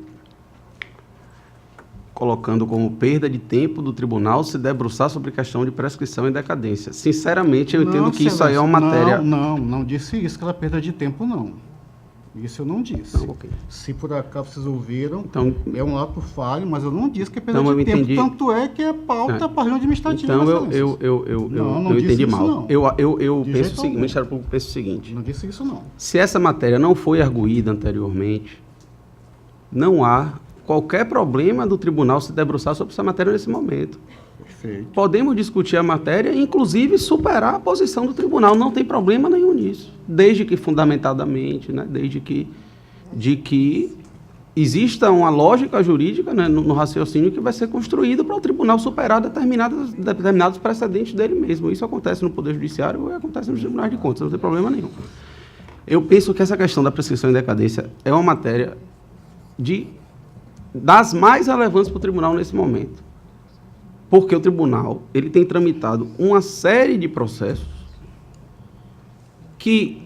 colocando como perda de tempo do tribunal se debruçar sobre questão de prescrição e decadência. Sinceramente, eu entendo que isso aí é uma matéria... Não disse isso, que era perda de tempo, não. Isso eu não disse. Não, okay. Se por acaso vocês ouviram, então, é um ato falho, mas eu não disse que é perda então de tempo. Entendi. Tanto é que é pauta para a administrativa. Então eu entendi mal. Não. Eu penso o seguinte, o Ministério Público pensa o seguinte. Não disse isso, não. Se essa matéria não foi arguída anteriormente, não há qualquer problema do tribunal se debruçar sobre essa matéria nesse momento. Perfeito. Podemos discutir a matéria e, inclusive, superar a posição do tribunal. Não tem problema nenhum nisso. Desde que fundamentadamente, né? Desde que exista uma lógica jurídica, né? no raciocínio que vai ser construído para o tribunal superar determinados precedentes dele mesmo. Isso acontece no Poder Judiciário e acontece nos tribunais de contas, não tem problema nenhum. Eu penso que essa questão da prescrição e decadência é uma matéria das mais relevantes para o tribunal nesse momento. Porque o tribunal ele tem tramitado uma série de processos que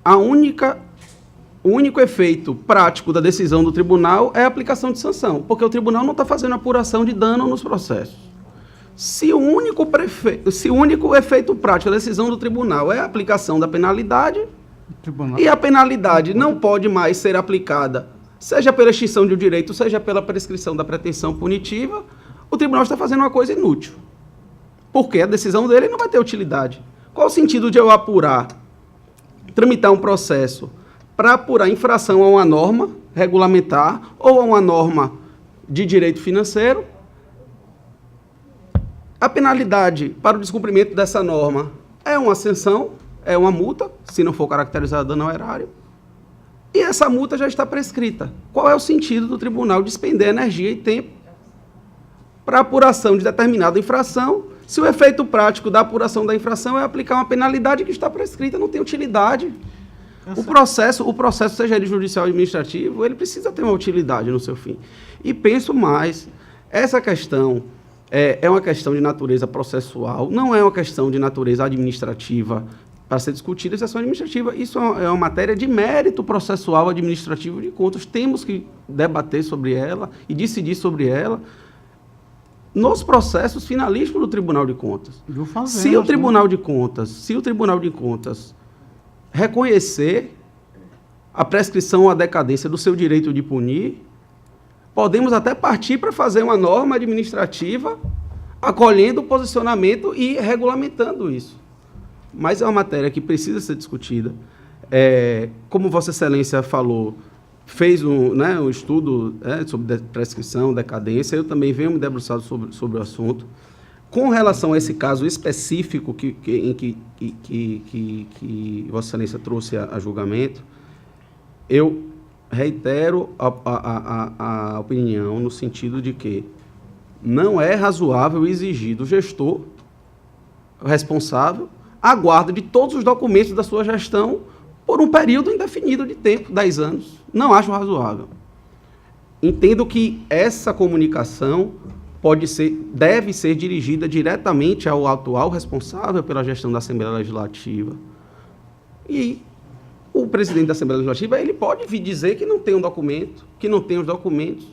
o único efeito prático da decisão do tribunal é a aplicação de sanção, porque o tribunal não está fazendo apuração de dano nos processos. Se o único efeito prático da decisão do tribunal é a aplicação da penalidade, e a penalidade não pode mais ser aplicada, seja pela extinção de um direito, seja pela prescrição da pretensão punitiva, o tribunal está fazendo uma coisa inútil. Porque a decisão dele não vai ter utilidade. Qual o sentido de eu tramitar um processo para apurar infração a uma norma regulamentar ou a uma norma de direito financeiro? A penalidade para o descumprimento dessa norma é uma sanção, é uma multa, se não for caracterizada dano ao erário. E essa multa já está prescrita. Qual é o sentido do tribunal despender energia e tempo para apuração de determinada infração, se o efeito prático da apuração da infração é aplicar uma penalidade que está prescrita, não tem utilidade. O processo, seja ele judicial ou administrativo, ele precisa ter uma utilidade no seu fim. E penso mais, essa questão é uma questão de natureza processual, não é uma questão de natureza administrativa para ser discutida, isso é só administrativa. Isso é uma matéria de mérito processual administrativo de contas. Temos que debater sobre ela e decidir sobre ela nos processos finalísticos do Tribunal de Contas. Se o Tribunal de Contas reconhecer a prescrição ou a decadência do seu direito de punir, podemos até partir para fazer uma norma administrativa acolhendo o posicionamento e regulamentando isso. Mas é uma matéria que precisa ser discutida. Como Vossa Excelência falou, fez um estudo sobre prescrição, decadência, eu também venho me debruçado sobre o assunto. Com relação a esse caso específico em que Vossa Excelência trouxe a julgamento, eu reitero a opinião no sentido de que não é razoável exigir do gestor responsável a guarda de todos os documentos da sua gestão por um período indefinido de tempo, 10 anos. Não acho razoável. Entendo que essa comunicação deve ser dirigida diretamente ao atual responsável pela gestão da Assembleia Legislativa. E o presidente da Assembleia Legislativa, ele pode vir dizer que não tem um documento, que não tem os documentos,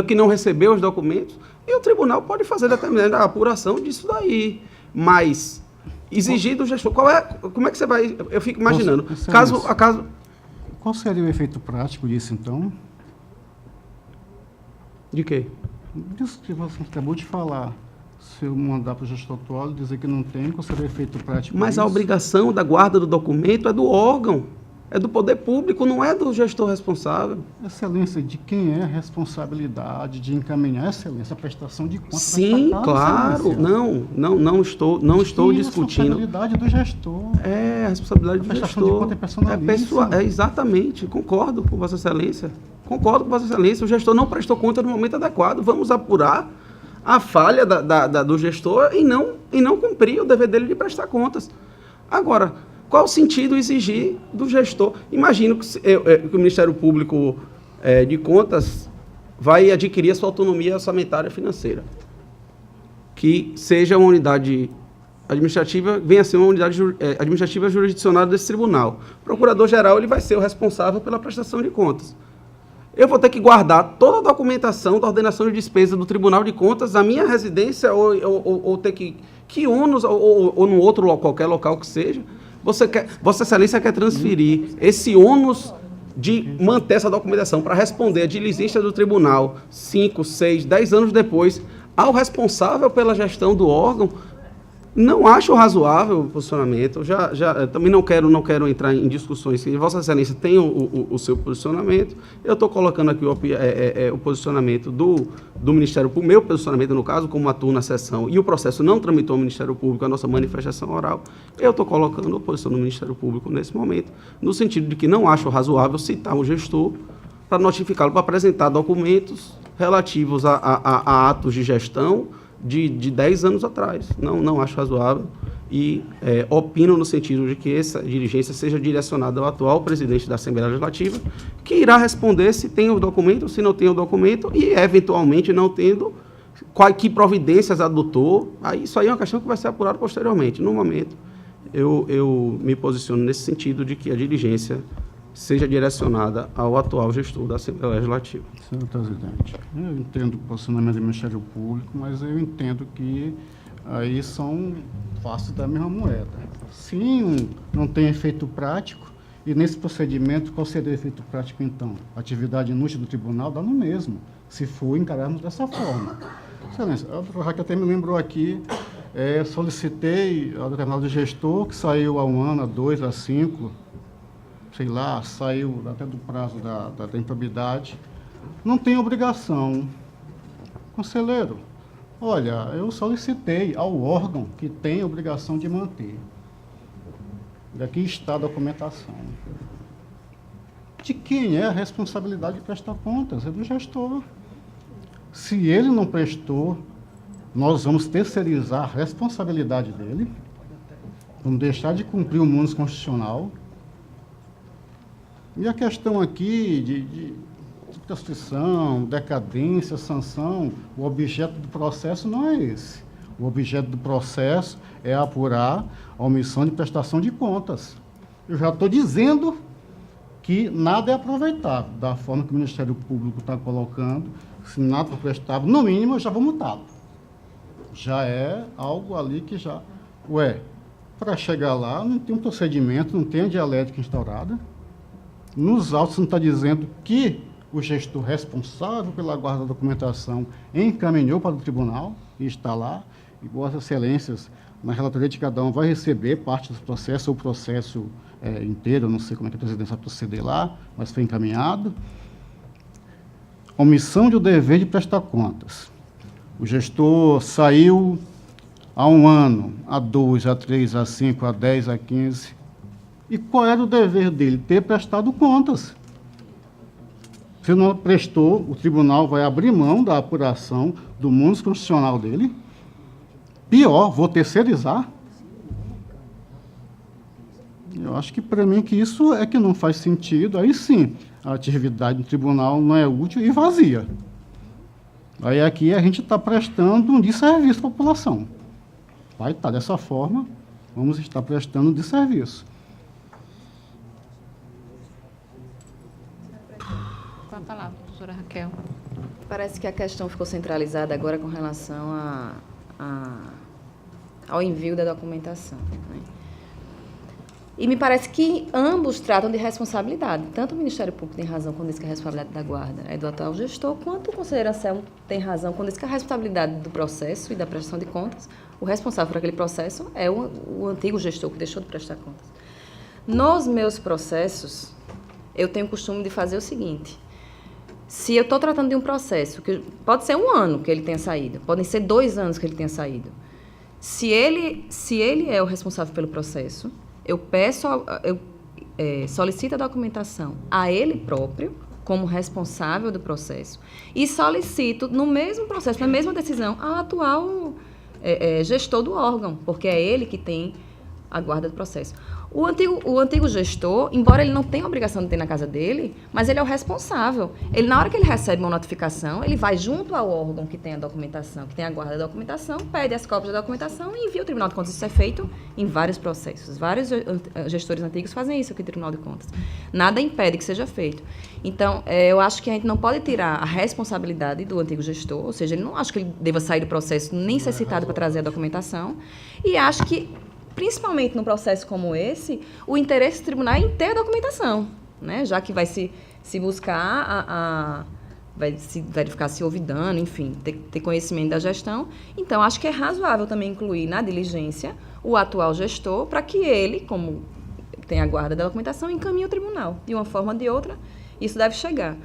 que não recebeu os documentos, e o tribunal pode fazer determinada apuração disso daí. Mas exigir do gestor, como é que você vai... Eu fico imaginando, Qual seria o efeito prático disso, então? De quê? Disso que você acabou de falar. Se eu mandar para o gestor atual dizer que não tem, qual seria o efeito prático Mas disso? a obrigação da guarda do documento é do órgão, é do poder público, não é do gestor responsável. Excelência, de quem é a responsabilidade de encaminhar, Excelência, a prestação de contas? Sim, para cada claro. Excelência? Não estou discutindo. A responsabilidade do gestor. É a responsabilidade do A prestação gestor. de conta é personalíssima. Exatamente, concordo com Vossa Excelência. Concordo com Vossa Excelência. O gestor não prestou conta no momento adequado. Vamos apurar a falha do gestor e não cumprir o dever dele de prestar contas. Agora, qual o sentido exigir do gestor? Imagino que o Ministério Público de Contas vai adquirir a sua autonomia orçamentária financeira, que seja uma unidade administrativa, venha a ser uma unidade administrativa jurisdicionada desse tribunal. O procurador-geral ele vai ser o responsável pela prestação de contas. Eu vou ter que guardar toda a documentação da ordenação de despesa do Tribunal de Contas na minha residência ou ter que ônus ou no outro qualquer local que seja. Vossa Excelência quer transferir esse ônus de manter essa documentação para responder a diligência do tribunal 5, 6, 10 anos depois ao responsável pela gestão do órgão. Não acho razoável o posicionamento. Também não quero entrar em discussões. Se Vossa Excelência tem o seu posicionamento, eu estou colocando aqui o posicionamento do Ministério Público, meu posicionamento, no caso, como atuo na sessão, e o processo não tramitou ao Ministério Público, a nossa manifestação oral, eu estou colocando a posição do Ministério Público nesse momento, no sentido de que não acho razoável citar o gestor para notificá-lo para apresentar documentos relativos a atos de gestão de 10 anos atrás. Não acho razoável e opino no sentido de que essa diligência seja direcionada ao atual presidente da Assembleia Legislativa, que irá responder se tem o documento, se não tem o documento e, eventualmente, não tendo, que providências adotou. Isso aí é uma questão que vai ser apurada posteriormente. No momento, eu me posiciono nesse sentido de que a diligência seja direcionada ao atual gestor da Assembleia Legislativa. Senhor presidente, eu entendo o posicionamento do Ministério Público, mas eu entendo que aí são faces da mesma moeda. Sim, não tem efeito prático, e nesse procedimento, qual seria o efeito prático, então? A atividade inútil do tribunal dá no mesmo, se for encararmos dessa forma. Excelência, a doutora Raquel até me lembrou aqui, solicitei ao determinado gestor, que saiu há 1 ano, há 2, há 5, sei lá, saiu até do prazo da improbidade, não tem obrigação. Conselheiro, olha, eu solicitei ao órgão que tem obrigação de manter. E aqui está a documentação. De quem é a responsabilidade de prestar contas? É do gestor. Se ele não prestou, nós vamos terceirizar a responsabilidade dele, vamos deixar de cumprir o mundo constitucional. E a questão aqui de prostituição, decadência, sanção, o objeto do processo não é esse. O objeto do processo é apurar a omissão de prestação de contas. Eu já estou dizendo que nada é aproveitável, da forma que o Ministério Público está colocando. Se nada for prestável, no mínimo eu já vou multá-lo. Já é algo ali que já... para chegar lá não tem um procedimento, não tem a dialética instaurada. Nos autos não está dizendo que o gestor responsável pela guarda da documentação encaminhou para o tribunal e está lá, e Vossas Excelências, na relatoria de cada um, vai receber parte do processo, ou o processo inteiro, não sei como é que a presidência vai proceder lá, mas foi encaminhado. Omissão do dever de prestar contas. O gestor saiu há 1 ano, há 2, há 3, há 5, há 10, há 15... E qual era o dever dele? Ter prestado contas. Se não prestou, o tribunal vai abrir mão da apuração do mundo constitucional dele. Pior, vou terceirizar. Eu acho que, para mim, que isso é que não faz sentido. Aí sim, a atividade do tribunal não é útil e vazia. Aí aqui a gente está prestando um desserviço à população. Vai estar dessa forma, vamos estar prestando um desserviço. Com a palavra, doutora Raquel. Parece que a questão ficou centralizada agora com relação ao envio da documentação, né? E me parece que ambos tratam de responsabilidade. Tanto o Ministério Público tem razão quando diz que a responsabilidade da guarda é do atual gestor, quanto o conselheiro Anselmo tem razão quando diz que a responsabilidade do processo e da prestação de contas, o responsável por aquele processo é o antigo gestor que deixou de prestar contas. Nos meus processos, eu tenho o costume de fazer o seguinte: se eu estou tratando de um processo, que pode ser 1 ano que ele tenha saído, podem ser 2 anos que ele tenha saído, se ele é o responsável pelo processo, eu solicito a documentação a ele próprio, como responsável do processo, e solicito, no mesmo processo, na mesma decisão, ao atual gestor do órgão, porque é ele que tem a guarda do processo. O antigo gestor, embora ele não tenha a obrigação de ter na casa dele, mas ele é o responsável. Ele, na hora que ele recebe uma notificação, ele vai junto ao órgão que tem a documentação, que tem a guarda da documentação, pede as cópias da documentação e envia ao Tribunal de Contas. Isso é feito em vários processos. Vários gestores antigos fazem isso aqui no Tribunal de Contas. Nada impede que seja feito. Então, eu acho que a gente não pode tirar a responsabilidade do antigo gestor, ou seja, ele não acho que ele deva sair do processo nem ser citado para trazer a documentação, e acho que, principalmente num processo como esse, o interesse do tribunal é em ter a documentação, né? Já que vai se buscar vai se verificar se houve dano, enfim, ter conhecimento da gestão. Então, acho que é razoável também incluir na diligência o atual gestor para que ele, como tem a guarda da documentação, encaminhe ao tribunal. De uma forma ou de outra, isso deve chegar.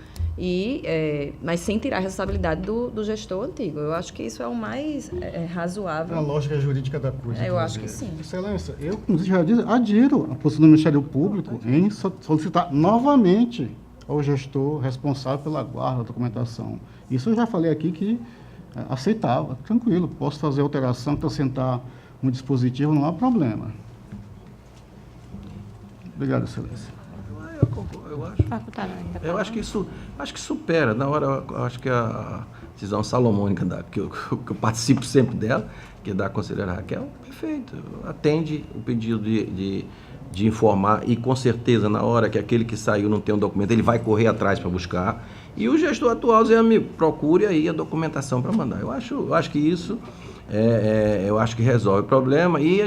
Mas sem tirar a responsabilidade do gestor antigo. Eu acho que isso é o mais razoável. A lógica jurídica da coisa. Eu acho que sim. Excelência, eu, como já disse, adiro a posição do Ministério Público em solicitar novamente ao gestor responsável pela guarda da documentação. Isso eu já falei aqui que aceitava, tranquilo, posso fazer alteração, acrescentar um dispositivo, não há problema. Obrigado, Excelência. Eu acho que isso supera. Na hora, eu acho que a decisão salomônica que eu participo sempre dela, que é da conselheira Raquel, perfeito. Atende o pedido de informar e, com certeza, na hora que aquele que saiu não tem um documento, ele vai correr atrás para buscar. E o gestor atual, Zé amigo, procure aí a documentação para mandar. Eu acho que isso eu acho que resolve o problema. E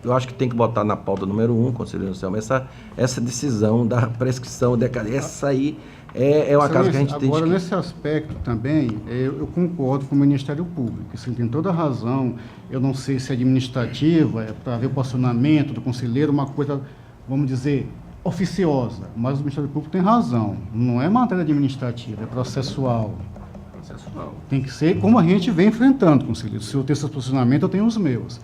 eu acho que tem que botar na pauta número 1, conselheiro Anselmo, essa decisão da prescrição, essa aí é uma casa que a gente tem. Agora, nesse aspecto também, eu concordo com o Ministério Público. Você tem toda a razão. Eu não sei se é administrativa, é para ver o posicionamento do conselheiro, uma coisa, vamos dizer, oficiosa. Mas o Ministério Público tem razão. Não é matéria administrativa, é processual. Tem que ser como a gente vem enfrentando, conselheiro. Se eu tenho esse posicionamento, eu tenho os meus.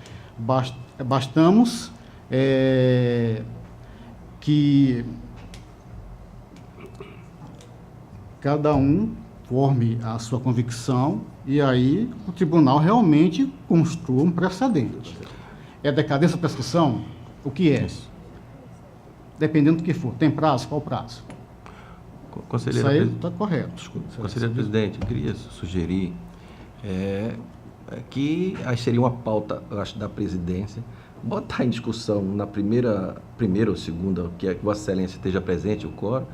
Bastamos que cada um forme a sua convicção e aí o tribunal realmente construa um precedente. É decadência ou prescrição? O que é? Dependendo do que for. Tem prazo? Qual prazo? Isso aí está correto. Desculpa, conselheiro presidente, eu queria sugerir que seria uma pauta, eu acho, da presidência, botar em discussão na primeira ou segunda, que Vossa Excelência esteja presente, o quórum,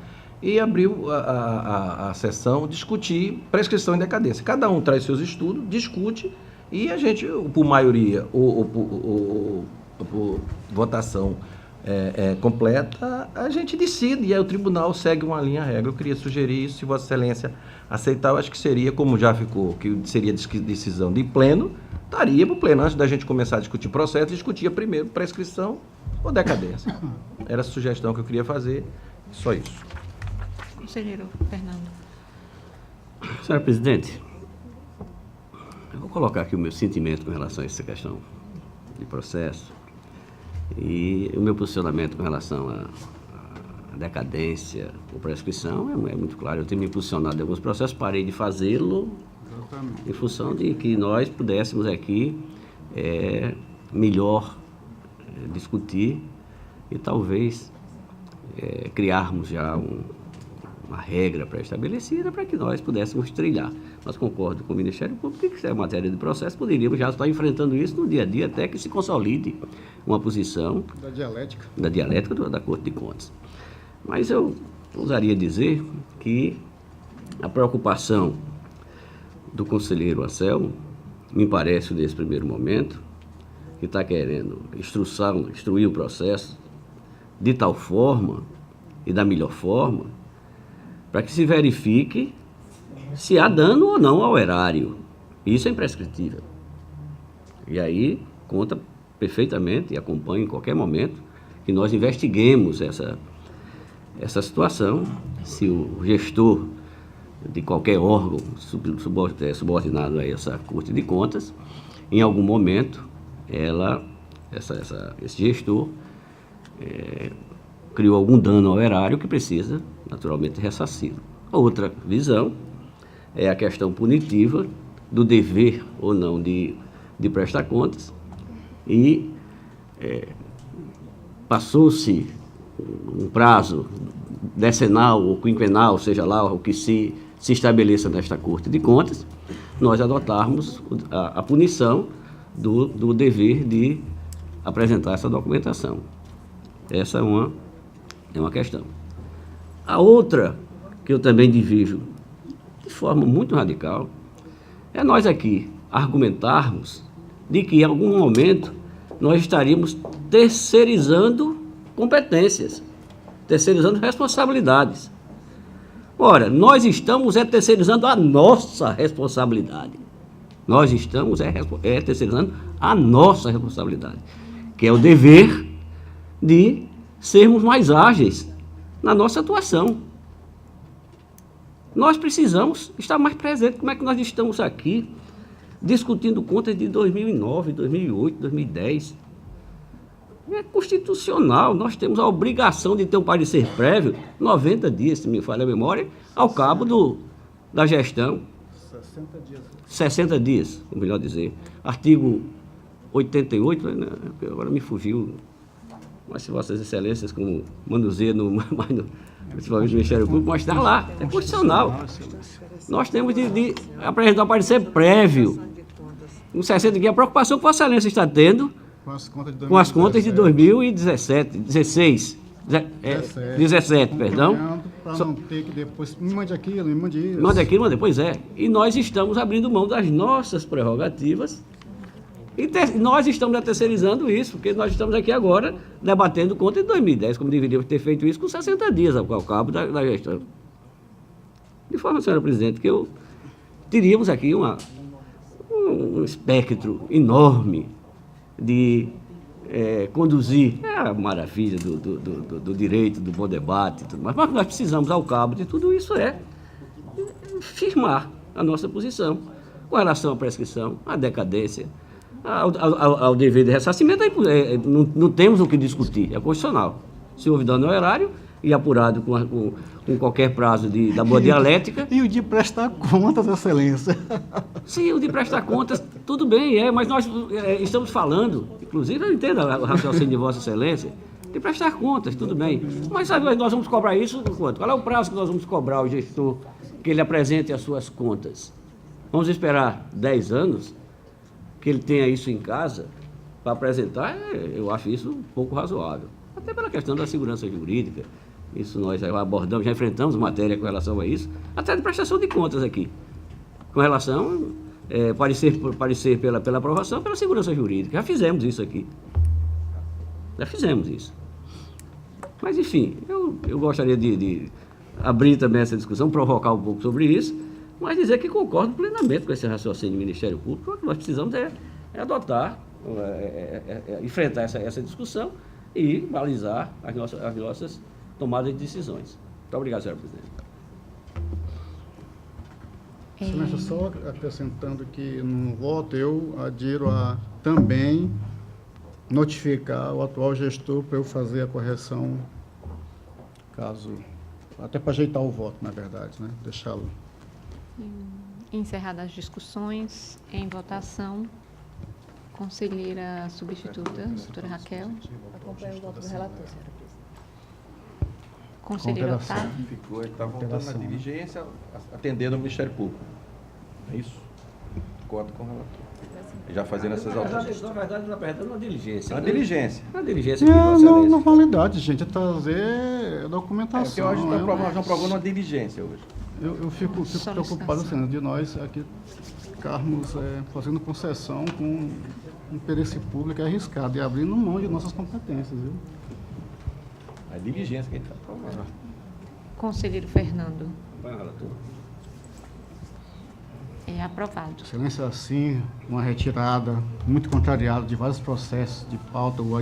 e abrir a sessão, discutir prescrição e decadência. Cada um traz seus estudos, discute, e a gente, por maioria, ou por votação completa, a gente decide, e aí o tribunal segue uma linha regra. Eu queria sugerir isso, se Vossa Excelência aceitar, eu acho que seria, como já ficou, que seria decisão de pleno, estaria para o pleno, antes da gente começar a discutir processo, discutia primeiro prescrição ou decadência. Era a sugestão que eu queria fazer, só isso. Conselheiro Fernando. Senhora presidente, eu vou colocar aqui o meu sentimento com relação a essa questão de processo e o meu posicionamento com relação à decadência ou prescrição é muito claro. Eu tenho me posicionado em alguns processos, parei de fazê-lo em função de que nós pudéssemos aqui melhor discutir e talvez criarmos já uma regra pré-estabelecida para que nós pudéssemos trilhar. Mas concordo com o Ministério Público que, se é matéria de processo, poderíamos já estar enfrentando isso no dia a dia até que se consolide uma posição da dialética da Corte de Contas. Mas eu ousaria dizer que a preocupação do conselheiro Anselmo, me parece nesse primeiro momento, que está querendo instruir o processo de tal forma e da melhor forma para que se verifique se há dano ou não ao erário. Isso é imprescritível. E aí conta perfeitamente e acompanha em qualquer momento que nós investiguemos essa situação, se o gestor de qualquer órgão subordinado a essa Corte de Contas, em algum momento, esse gestor criou algum dano ao erário que precisa, naturalmente, ressarcido. A outra visão é a questão punitiva do dever ou não de prestar contas, e passou-se um prazo decenal ou quinquenal, seja lá o que se estabeleça nesta Corte de Contas, nós adotarmos a punição do dever de apresentar essa documentação. Essa é uma questão. A outra, que eu também divido de forma muito radical, é nós aqui argumentarmos de que em algum momento nós estaríamos terceirizando competências, terceirizando responsabilidades. Ora, nós estamos terceirizando a nossa responsabilidade. Nós estamos terceirizando a nossa responsabilidade, que é o dever de sermos mais ágeis na nossa atuação. Nós precisamos estar mais presentes. Como é que nós estamos aqui discutindo contas de 2009, 2008, 2010? É constitucional. Nós temos a obrigação de ter um parecer prévio, 90 dias, se me falha a memória, ao cabo da gestão. 60 dias. 60 dias, ou melhor dizer. Artigo 88, né? Agora me fugiu. Mas se Vossas Excelências, como manuseia principalmente no Ministério Público, mas está lá, é constitucional. Nós temos de apresentar um parecer prévio. Com 60 dias, a preocupação que Vossa Excelência está tendo com as contas de 2017, 17, perdão. Para não ter que depois, me mande aquilo, me mande isso. Manda aquilo, pois é. E nós estamos abrindo mão das nossas prerrogativas. E nós estamos terceirizando isso, porque nós estamos aqui agora debatendo conta de 2010, como deveríamos ter feito isso com 60 dias ao cabo da gestão. De forma, senhora presidente, que teríamos aqui um espectro enorme de conduzir a maravilha do direito, do bom debate e tudo mais. Mas nós precisamos, ao cabo de tudo isso, firmar a nossa posição com relação à prescrição, à decadência, ao dever de ressarcimento. Não temos o que discutir, é constitucional. Se houve dano ao erário e apurado com qualquer prazo da boa dialética. E o de prestar contas, Excelência? Sim, o de prestar contas, tudo bem, mas nós estamos falando, inclusive eu entendo o raciocínio de Vossa Excelência, de prestar contas, tudo bem. Mas sabe, nós vamos cobrar isso quanto? Qual é o prazo que nós vamos cobrar ao gestor que ele apresente as suas contas? Vamos esperar 10 anos que ele tenha isso em casa para apresentar? Eu acho isso um pouco razoável. Até pela questão da segurança jurídica. Isso nós já abordamos, já enfrentamos matéria com relação a isso, até de prestação de contas aqui. Com relação parecer pela aprovação, pela segurança jurídica. Já fizemos isso aqui. Já fizemos isso. Mas, enfim, eu gostaria de abrir também essa discussão, provocar um pouco sobre isso, mas dizer que concordo plenamente com esse raciocínio do Ministério Público. O que nós precisamos adotar, enfrentar essa discussão e balizar as nossas tomadas de decisões. Muito obrigado, senhora presidente. Excelência, só acrescentando que no voto eu adiro a também notificar o atual gestor para eu fazer a correção, caso, até para ajeitar o voto, na verdade, né? Deixá-lo. Encerradas as discussões, em votação, conselheira substituta, doutora Raquel. Acompanho o voto do relator, senhora presidente. Conselheiro Otávio. Ficou, ele está voltando na diligência, atendendo ao Ministério Público. É isso? Concordo com o relator. Já fazendo essas alterações. Na verdade, uma diligência. A diligência. Uma diligência que Vossa Não, Excelência. validade, gente, é trazer documentação. Porque hoje nós estamos provando uma diligência hoje. Eu fico preocupado assim, de nós aqui ficarmos fazendo concessão com um interesse público arriscado e abrindo mão de nossas competências, viu? A diligência que a gente está aprovando. Conselheiro Fernando. Acompanha o relator. É aprovado. Excelência, assim, uma retirada muito contrariada de vários processos de pauta ou